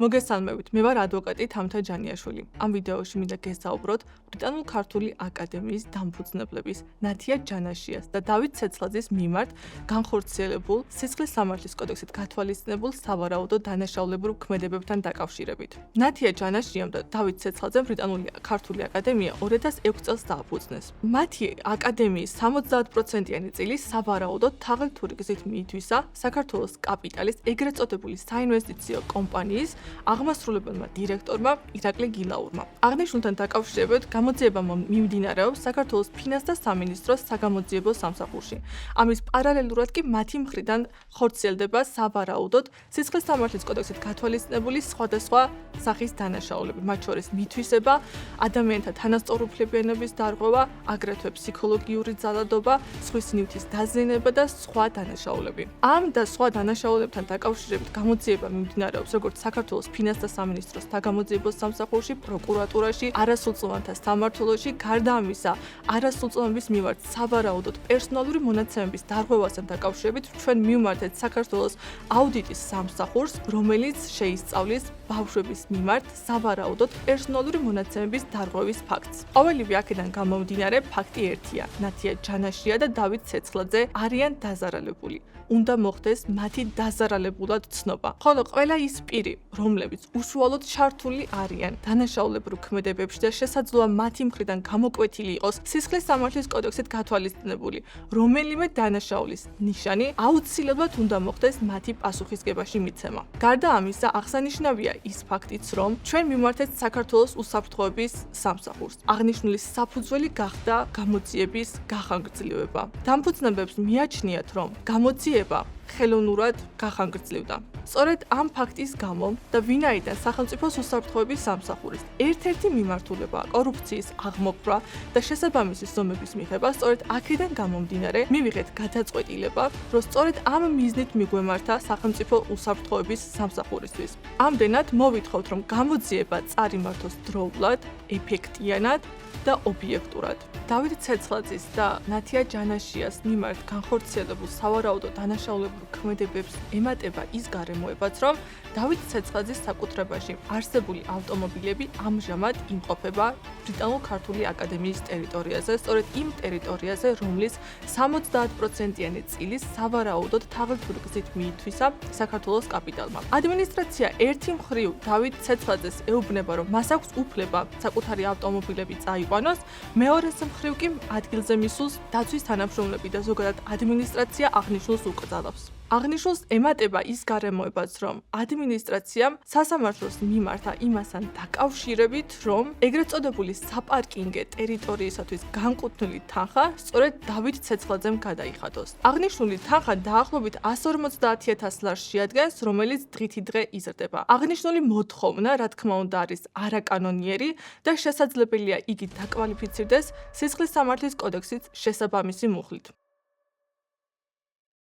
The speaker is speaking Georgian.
მოგესალმებით, მე ვარ ადვოკატი თამთა ჯანიაშვილი. ამ ვიდეოში მინდა გესაუბროთ ბრიტანულ-ქართული აკადემიის დამფუძნებლების ნათია ჯანაშიას და დავით ცეცხლაძის მიმართ განხორციელებულ სისხლის სამართლის კოდექსით გათვალისწინებულ სავარაუდო დანაშაულებრივ ქმედებებთან დაკავშირებით. ნათია ჯანაშიამ და დავით ცეცხლაძემ ბრიტანული-ქართული აკადემია 2006 წელს დააფუძნეს. მათი აკადემიის 70%-იანი წილი სავარაუდოდ თაღლითური გზით მიითვისა საქართველოს კაპიტალის ეგრეთ წოდებული საინვესტიციო კომპანიის აღმასრულებელმა დირექტორმა ირაკლი გილაურმა. აღნიშნულთან დაკავშირებით გამოძიება მიმდინარეობს საქართველოს ფინანსთა სამინისტროს საგამოძიებო სამსახურში. ამის პარალელურად კი მათი მხრიდან ხორციელდება სავარაუდოდ სისხლის სამართლის კოდექსით გათვალისწინებული სხვადასხვა სახის დანაშაულები, მათ შორის მითვისება, ადამიანთა თანასწორუფლებიანობის დარღვევა, აგრეთვე ფსიქოლოგიური ძალადობა, სხვის ნივთის დაზიანება და სხვა დანაშაულები. ამ და სხვა დანაშაულებთან დაკავშირებით გამოძიება მიმდინარეობს როგორც საქართველოს ფინანსთა სამინისტროს საგამოძიებო სამსახურში, პროკურატურაში, არასრულწლოვანთა სამმართველოში, გარდა ამისა, არასრულწლოვანების მიმართ სავარაუდოდ პერსონალური მონაცემების დარღვევასთან დაკავშირებით ჩვენ მივმართეთ საქართველოს აუდიტის სამსახურს, რომელიც შეისწავლის ბავშვების მიმართ სავარაუდოდ პერსონალური მონაცემების დარღვევის ფაქტს. ყოველივე აქედან გამომდინარე, ფაქტი ერთია: ნათია ჯანაშია და დავით ცეცხლაძე არიან დაზარალებული. უნდა მოხდეს მათი დაზარალებულად ცნობა. ხოლო ყველა ის პირი, რომლებიც უშუალოდ ჩართული არიან დანაშაულებრივ ქმედებებში და შესაძლოა მათი მხრიდან გამოკვეთილი იყოს სისხლის სამართლის კოდექსით გათვალისწინებული რომელიმე დანაშაულის ნიშანი, აუცილებლად უნდა მოხდეს მათი პასუხისგებაში მიცემა. გარდა ამისა, აღსანიშნავია ის ფაქტიც, რომ ჩვენ მივმართეთ საქართველოს უსაფრთხოების სამსახურს. აღნიშნული საფუძველი გახდა გამოძიების გახანგრძლივება. დამფუძნებელს მიაჩნიათ, რომ გამოძიება ხელოვნურად გახანგრძლივდა. სწორედ ამ ფაქტის გამო და ვინაიდან სახელმწიფოს უსაფრთხოების სამსახურის ერთ-ერთი მიმართულებაა კორუფციის აღმოფხვრა და შესაბამისი ზომების მიღება, სწორედ აქედან გამომდინარე მივიღეთ გადაწყვეტილება, რომ სწორედ ამ მიზნით მიგვემართა სახელმწიფო უსაფრთხოების სამსახურისთვის. ამდენად მოვითხოვთ, რომ გამოძიება წარიმართოს დროულად, ეფექტიანად და ობიექტურად. დავით ცეცხლაძის და ნათია ჯანაშიას მიმართ განხორციელებულ სავარაუდო დანაშაულებრივ ქმედებებს ემატება ის გარემოებაც, რომ დავით ცეცხლაძის საკუთრებაში არსებული ავტომობილები ამჟამად იმყოფება ბრიტანულ-ქართული აკადემიის ტერიტორიაზე, სწორედ იმ ტერიტორიაზე, რომლის 70%-იანი წილი სავარაუდოდ თაღლითური გზით მიითვისა საქართველოს კაპიტალმა. ადმინისტრაცია ერთი მხრივ დავით ცეცხლაძეს ეუბნება, რომ მას აქვს უფლება საკუთარი ავტომობილები წაიყვანოს, მეორე მხრივ კი ადგილზე მისულს დაცვის თანამშრომლები და ზოგადად ადმინისტრაცია აღნიშნულს უკრძალავს. აღნიშნულს ემატება ის გარემოებაც, რომ ადმინისტრაციამ სასამართლოს მიმართა იმასთან დაკავშირებით, რომ ეგრეთ წოდებული საპარკინგე ტერიტორიისათვის განკუთვნილი თანხა სწორედ დავით ცეცხლაძემ გადაიხადოს. აღნიშნული თანხა დაახლოებით 150,000 ლარს შეადგენს, რომელიც დღითი დღე იზრდება. აღნიშნული მოთხოვნა, რა თქმა უნდა, არის არაკანონიერი და შესაძლებელია იგი დაკვალიფიცირდეს სისხლის სამართლის კოდექსით შესაბამისი მუხლით.